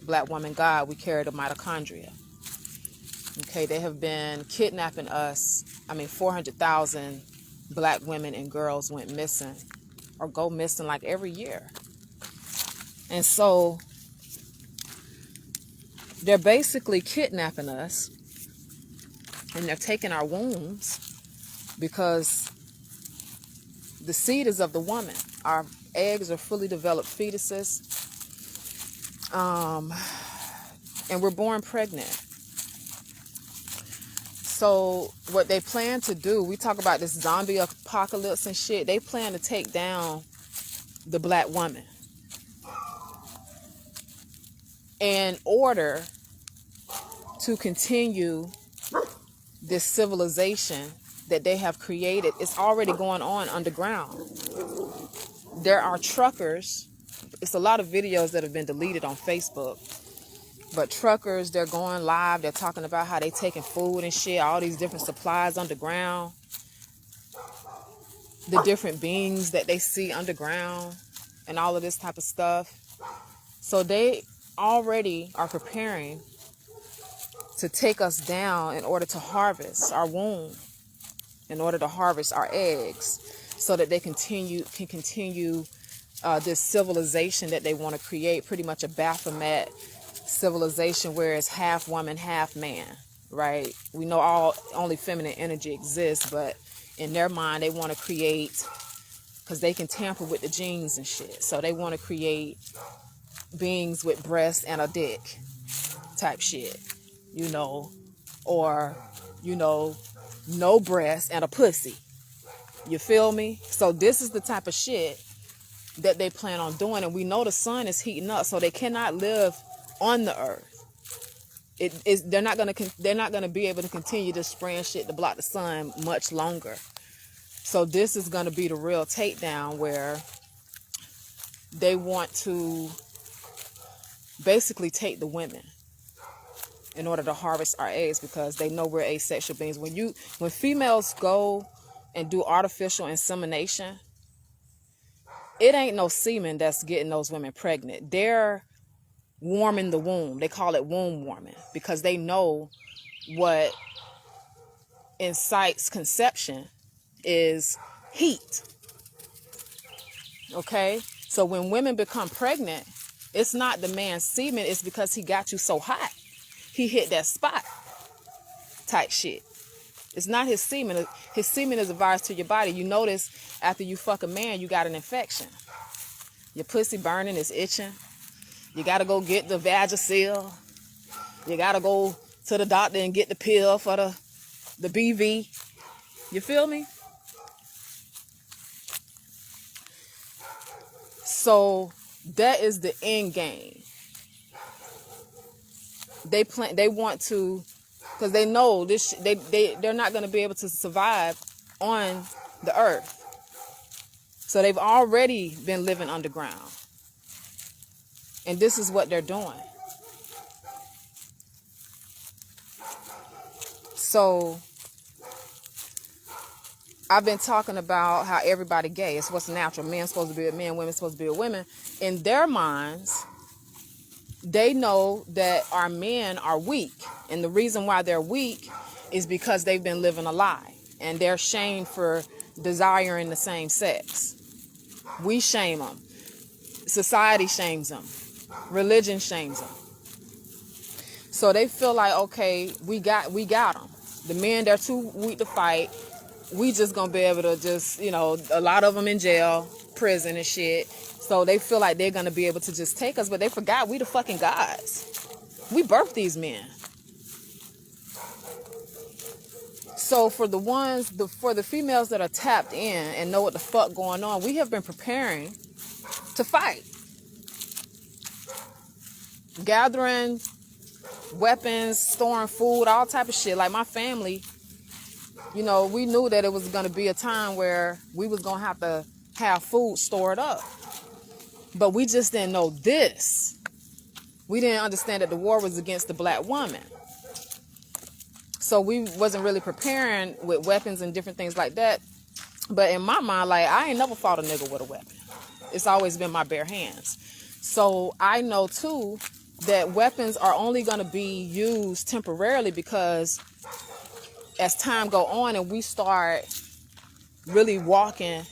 black woman God, we carry the mitochondria. Okay, they have been kidnapping us. 400,000 black women and girls went missing or go missing like every year. And so they're basically kidnapping us, and they're taking our wombs because the seed is of the woman. Our eggs are fully developed fetuses, and we're born pregnant. So what they plan to do, we talk about this zombie apocalypse and shit, they plan to take down the black woman in order to continue this civilization that they have created. It's already going on underground. There are truckers. It's a lot of videos that have been deleted on Facebook. But truckers, they're going live. They're talking about how they taking food and shit, all these different supplies underground, the different beings that they see underground, and all of this type of stuff. So they already are preparing to take us down in order to harvest our womb, in order to harvest our eggs, so that they can continue this civilization that they want to create, pretty much a Baphomet civilization where it's half woman, half man, right? We know only feminine energy exists, but in their mind, they want to create, because they can tamper with the genes and shit. So they want to create beings with breasts and a dick type shit, or, no breast and a pussy. You feel me? So this is the type of shit that they plan on doing. And we know the sun is heating up, so they cannot live on the earth. They're not gonna be able to continue to spraying shit to block the sun much longer. So this is gonna be the real takedown, where they want to basically take the women in order to harvest our eggs, because they know we're asexual beings. When females go and do artificial insemination, it ain't no semen that's getting those women pregnant. They're warming the womb. They call it womb warming, because they know what incites conception is heat. Okay? So when women become pregnant, it's not the man's semen, it's because he got you so hot. He hit that spot type shit. It's not his semen. His semen is a virus to your body. You notice after you fuck a man, you got an infection. Your pussy burning, is itching. You got to go get the Vagisil. You got to go to the doctor and get the pill for the BV. You feel me? So that is the end game. They want to, because they know this. They're not going to be able to survive on the earth. So they've already been living underground. And this is what they're doing. So I've been talking about how everybody gay. It's what's natural. Men's supposed to be with men, women's supposed to be with women. In their minds, they know that our men are weak. And the reason why they're weak is because they've been living a lie. And they're shamed for desiring the same sex. We shame them. Society shames them. Religion shames them. So they feel like, okay, we got them. The men, they're too weak to fight. We just gonna be able to just, a lot of them in jail, prison and shit. So they feel like they're gonna be able to just take us, but they forgot we the fucking gods. We birthed these men. So for the females that are tapped in and know what the fuck going on, we have been preparing to fight. Gathering weapons, storing food, all type of shit. Like my family, we knew that it was going to be a time where we was going to have food stored up. But we just didn't know this. We didn't understand that the war was against the black woman. So we wasn't really preparing with weapons and different things like that. But in my mind, like, I ain't never fought a nigga with a weapon. It's always been my bare hands. So I know too that weapons are only going to be used temporarily, because as time go on and we start really walking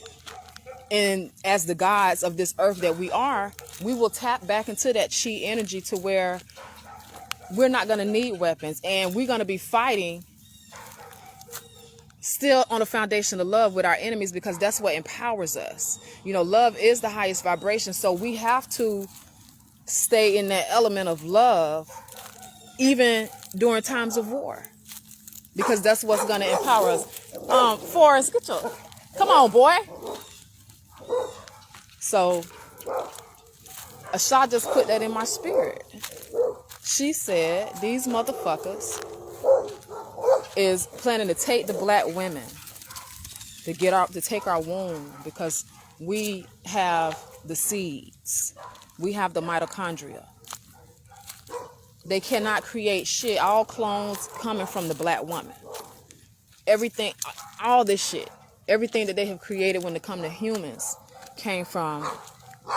in as the gods of this earth that we are, we will tap back into that chi energy to where we're not going to need weapons, and we're going to be fighting still on a foundation of love with our enemies, because that's what empowers us. You know, love is the highest vibration, so we have to stay in that element of love even during times of war, because that's what's going to empower us. Forrest, come on, boy. So Asha just put that in my spirit. She said these motherfuckers is planning to take the black women to take our womb, because we have the seeds, we have the mitochondria. They cannot create shit. All clones coming from the black woman. Everything, all this shit, everything that they have created when it come to humans came from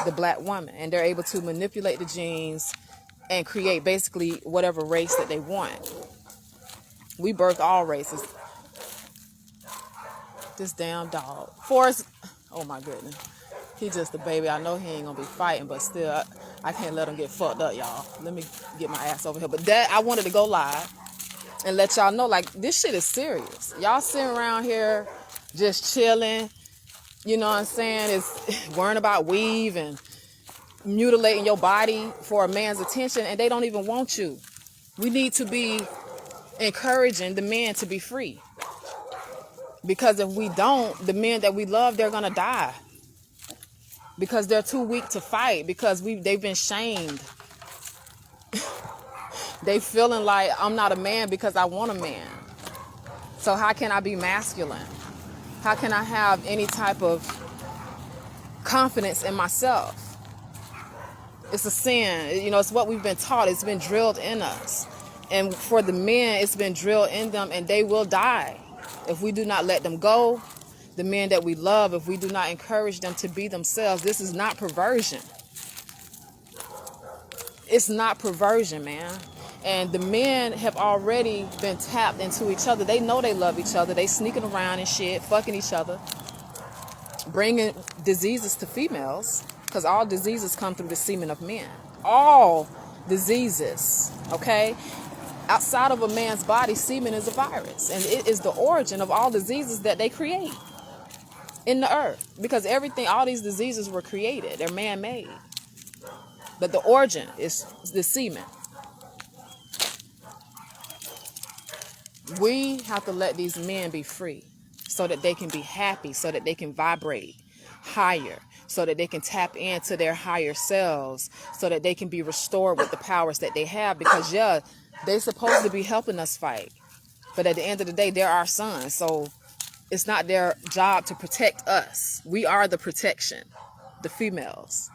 the black woman, and they're able to manipulate the genes and create basically whatever race that they want. We birth all races. This damn dog. Forrest, oh my goodness. He just a baby. I know he ain't gonna be fighting, but still, I can't let him get fucked up, y'all. Let me get my ass over here. But that, I wanted to go live and let y'all know, like, this shit is serious. Y'all sitting around here just chilling, you know what I'm saying? It's worrying about weave and mutilating your body for a man's attention, and they don't even want you. We need to be encouraging the men to be free, because if we don't, the men that we love, they're gonna die, because they're too weak to fight, because they've been shamed. They feeling like, I'm not a man because I want a man. So how can I be masculine? How can I have any type of confidence in myself? It's a sin. You know, it's what we've been taught. It's been drilled in us. And for the men, it's been drilled in them, and they will die if we do not let them go. The men that we love, if we do not encourage them to be themselves. This is not perversion. It's not perversion, man. And the men have already been tapped into each other. They know they love each other. They sneaking around and shit, fucking each other, bringing diseases to females, because all diseases come through the semen of men. All diseases, okay? Outside of a man's body, semen is a virus, and it is the origin of all diseases that they create in the earth, because everything, all these diseases were created. They're man-made, but the origin is the semen. We have to let these men be free so that they can be happy, so that they can vibrate higher, so that they can tap into their higher selves, so that they can be restored with the powers that they have. Because, yeah, they're supposed to be helping us fight, but at the end of the day, they're our sons. So it's not their job to protect us. We are the protection, the females.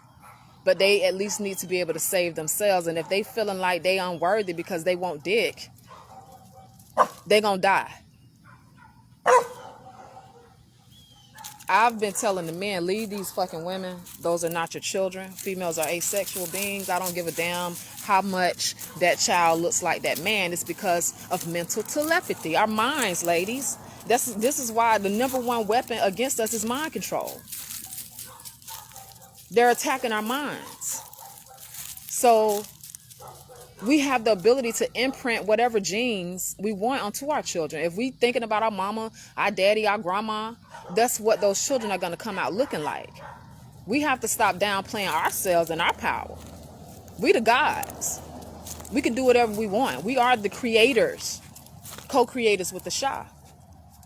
But they at least need to be able to save themselves. And if they feeling like they unworthy because they want dick, they gonna die. I've been telling the men, leave these fucking women. Those are not your children. Females are asexual beings. I don't give a damn how much that child looks like that man. It's because of mental telepathy. Our minds, ladies. This is why the number one weapon against us is mind control. They're attacking our minds. So we have the ability to imprint whatever genes we want onto our children. If we thinking about our mama, our daddy, our grandma, that's what those children are going to come out looking like. We have to stop downplaying ourselves and our power. We the gods. We can do whatever we want. We are the creators, co-creators with the Shah.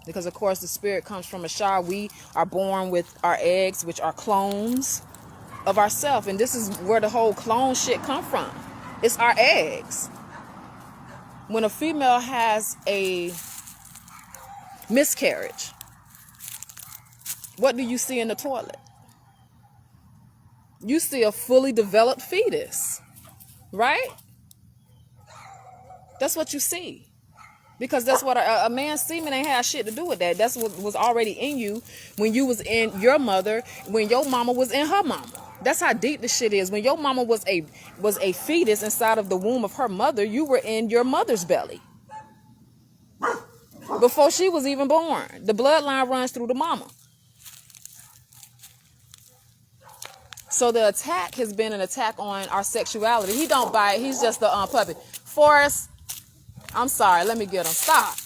Because, of course, the spirit comes from a Shah. We are born with our eggs, which are clones of ourselves. And this is where the whole clone shit come from. It's our eggs. When a female has a miscarriage, what do you see in the toilet? You see a fully developed fetus, right? That's what you see. Because that's what a man's semen ain't had shit to do with that. That's what was already in you when you was in your mother, when your mama was in her mama. That's how deep this shit is. When your mama was a fetus inside of the womb of her mother, you were in your mother's belly before she was even born. The bloodline runs through the mama. So the attack has been an attack on our sexuality. He don't bite. He's just the puppy. Forrest, I'm sorry. Let me get him. Stop.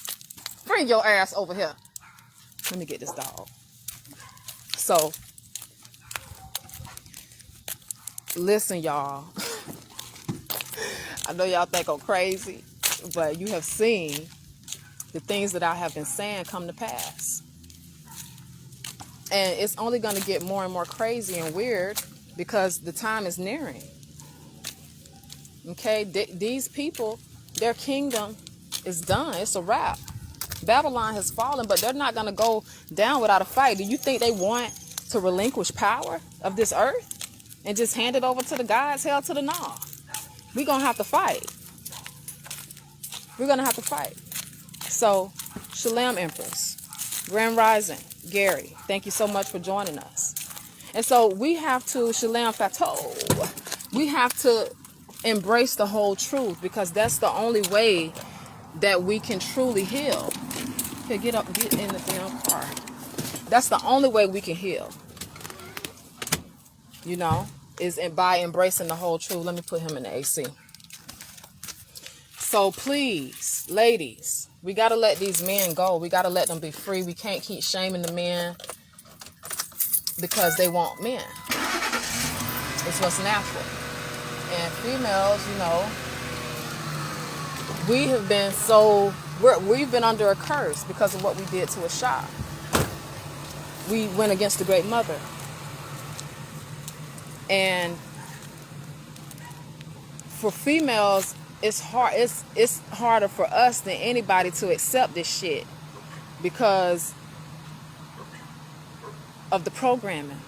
Bring your ass over here. Let me get this dog. So, listen, y'all. I know y'all think I'm crazy, but you have seen the things that I have been saying come to pass. And it's only going to get more and more crazy and weird because the time is nearing. Okay? These people, their kingdom is done. It's a wrap. Babylon has fallen, but they're not going to go down without a fight. Do you think they want to relinquish power of this earth and just hand it over to the gods? Hell to the nah. We're going to have to fight. We're going to have to fight. So, Shalom Empress, Grand Rising, Gary, thank you so much for joining us. And so we have to, Shalom Fatou, we have to embrace the whole truth because that's the only way that we can truly heal. Okay, get up, get in the damn car. That's the only way we can heal. You know, is by embracing the whole truth. Let me put him in the AC. So please, ladies, we got to let these men go. We got to let them be free. We can't keep shaming the men because they want men. It's what's natural. And females, you know, we have been we've been under a curse because of what we did to a child. We went against the Great Mother. And for females, it's hard. It's harder for us than anybody to accept this shit because of the programming.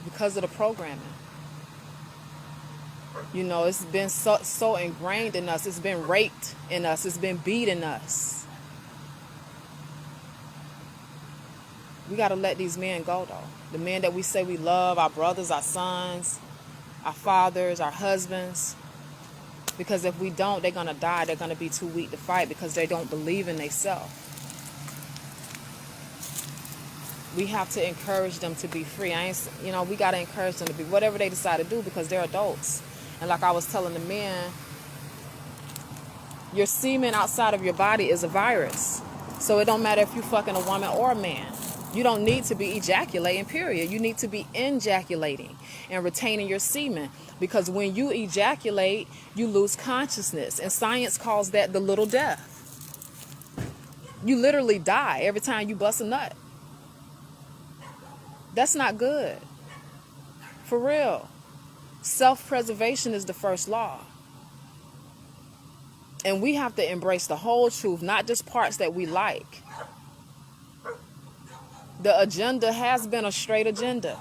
Because of the programming. You know, it's been so ingrained in us. It's been raped in us. It's been beat in us. We got to let these men go, though. The men that we say we love, our brothers, our sons, our fathers, our husbands. Because if we don't, they're going to die. They're going to be too weak to fight because they don't believe in themselves. We have to encourage them to be free. We got to encourage them to be whatever they decide to do because they're adults. And like I was telling the men, your semen outside of your body is a virus. So it don't matter if you're fucking a woman or a man. You don't need to be ejaculating, period. You need to be injaculating and retaining your semen. Because when you ejaculate, you lose consciousness. And science calls that the little death. You literally die every time you bust a nut. That's not good. For real. Self-preservation is the first law. And we have to embrace the whole truth, not just parts that we like. The agenda has been a straight agenda.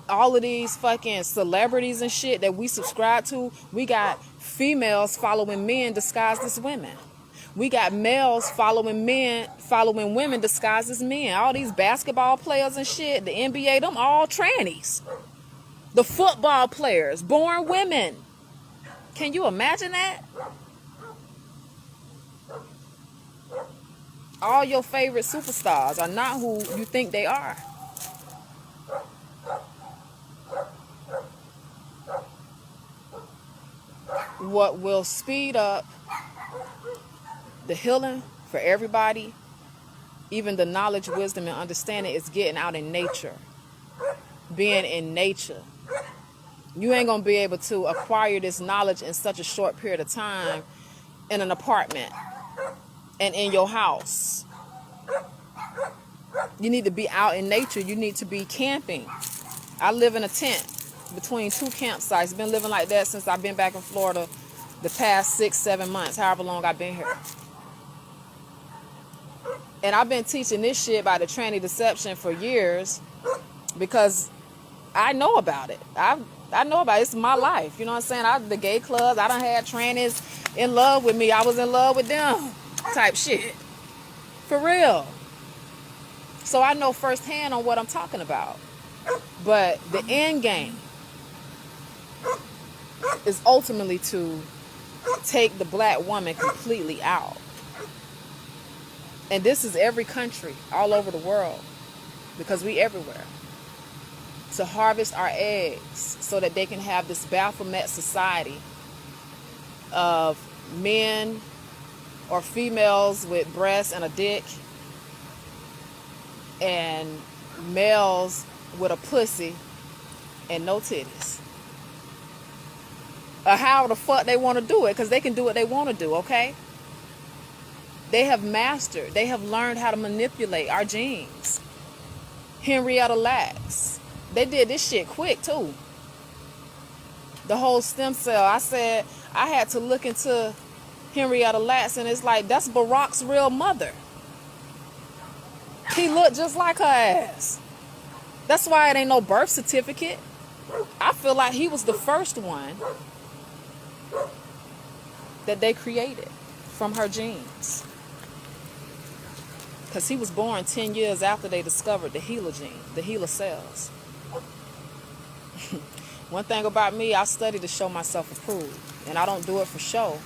All of these fucking celebrities and shit that we subscribe to, we got females following men disguised as women. We got males following women disguised as men. All these basketball players and shit, the NBA, them all trannies. The football players, born women. Can you imagine that? All your favorite superstars are not who you think they are. What will speed up the healing for everybody, even the knowledge, wisdom, and understanding, is getting out in nature. Being in nature. You ain't going to be able to acquire this knowledge in such a short period of time in an apartment and in your house. You need to be out in nature. You need to be camping. I live in a tent between two campsites. Been living like that since I've been back in Florida the past 6-7 months, however long I've been here. And I've been teaching this shit about the tranny deception for years because I know about it. I know about it. It's my life. You know what I'm saying? The gay clubs, I done had trannies in love with me. I was in love with them type shit. For real. So I know firsthand on what I'm talking about. But the end game is ultimately to take the black woman completely out. And this is every country all over the world, because we everywhere. To harvest our eggs so that they can have this Baphomet society of men or females with breasts and a dick, and males with a pussy and no titties. Or how the fuck they want to do it, because they can do what they want to do, okay? They have mastered, they have learned how to manipulate our genes. Henrietta Lacks, they did this shit quick too. The whole stem cell. I said, I had to look into Henrietta Lacks, and it's like, that's Barack's real mother. He looked just like her ass. That's why it ain't no birth certificate. I feel like he was the first one that they created from her genes. Because he was born 10 years after they discovered the HeLa gene, the HeLa cells. One thing about me, I study to show myself approved. And I don't do it for show.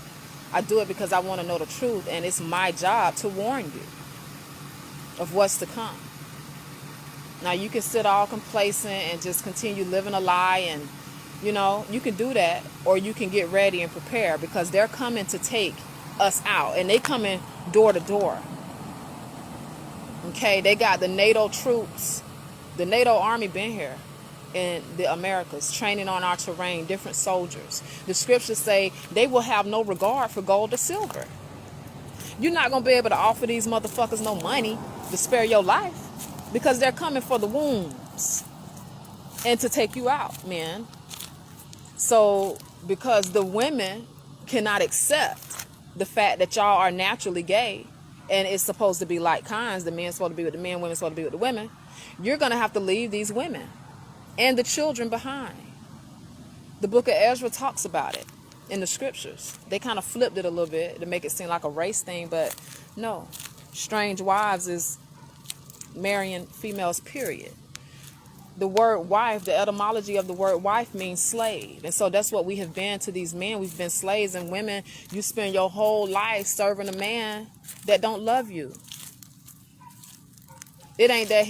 I do it because I want to know the truth. And it's my job to warn you of what's to come. Now, you can sit all complacent and just continue living a lie, and, you know, you can do that, or you can get ready and prepare, because they're coming to take us out, and they coming door to door. Okay, they got the NATO troops. The NATO army been here in the Americas, training on our terrain, different soldiers. The scriptures say they will have no regard for gold or silver. You're not going to be able to offer these motherfuckers no money to spare your life, because they're coming for the wombs and to take you out, man. So, because the women cannot accept the fact that y'all are naturally gay, and it's supposed to be like kinds, the men's supposed to be with the men, women's supposed to be with the women, you're going to have to leave these women and the children behind. The book of Ezra talks about it in the scriptures. They kind of flipped it a little bit to make it seem like a race thing, but no. Strange wives is marrying females, period. The word wife, the etymology of the word wife means slave. And so that's what we have been to these men. We've been slaves. And women, you spend your whole life serving a man that don't love you. It ain't that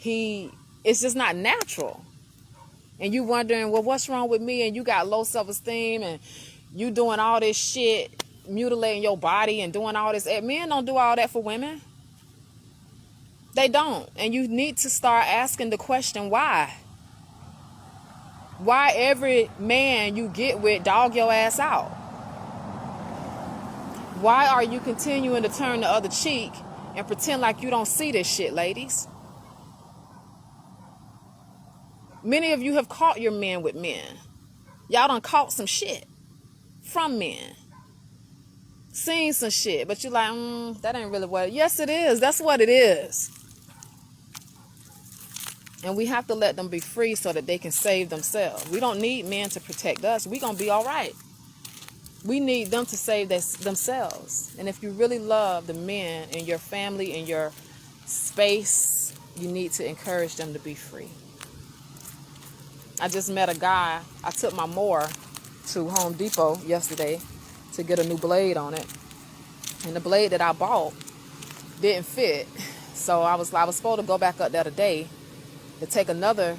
it's just not natural. And you wondering, well, what's wrong with me? And you got low self-esteem, and you doing all this shit, mutilating your body and doing all this. Men don't do all that for women. They don't. And you need to start asking the question, why? Why every man you get with dog your ass out? Why are you continuing to turn the other cheek and pretend like you don't see this shit, ladies? Many of you have caught your men with men. Y'all done caught some shit from men. Seen some shit, but you're like, that ain't really what. Yes, it is. That's what it is. And we have to let them be free so that they can save themselves. We don't need men to protect us. We're going to be all right. We need them to save themselves. And if you really love the men in your family, in your space, you need to encourage them to be free. I just met a guy. I took my mower to Home Depot yesterday to get a new blade on it. And the blade that I bought didn't fit. So I was supposed to go back up there today to take another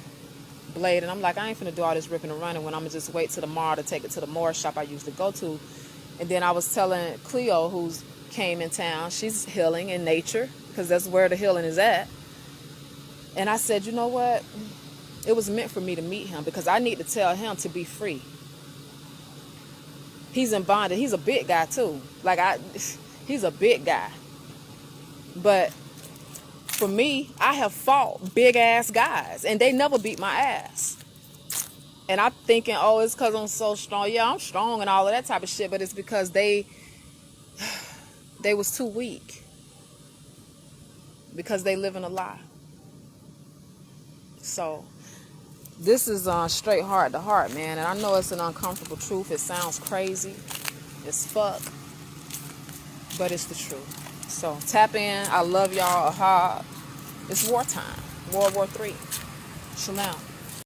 blade, and I'm like, I ain't finna do all this ripping and running when I'm gonna just wait till tomorrow to take it to the mower shop I usually go to. And then I was telling Cleo, who's came in town, she's healing in nature, because that's where the healing is at. And I said, you know what? It was meant for me to meet him, because I need to tell him to be free. He's in bondage. He's a big guy too. He's a big guy. But for me, I have fought big ass guys, and they never beat my ass. And I'm thinking, oh, it's because I'm so strong. Yeah, I'm strong and all of that type of shit, but it's because they was too weak. Because they live in a lie. So this is straight heart to heart, man. And I know it's an uncomfortable truth. It sounds crazy as fuck, but it's the truth. So tap in. I love y'all. Aha. It's wartime. World War III. Shalom.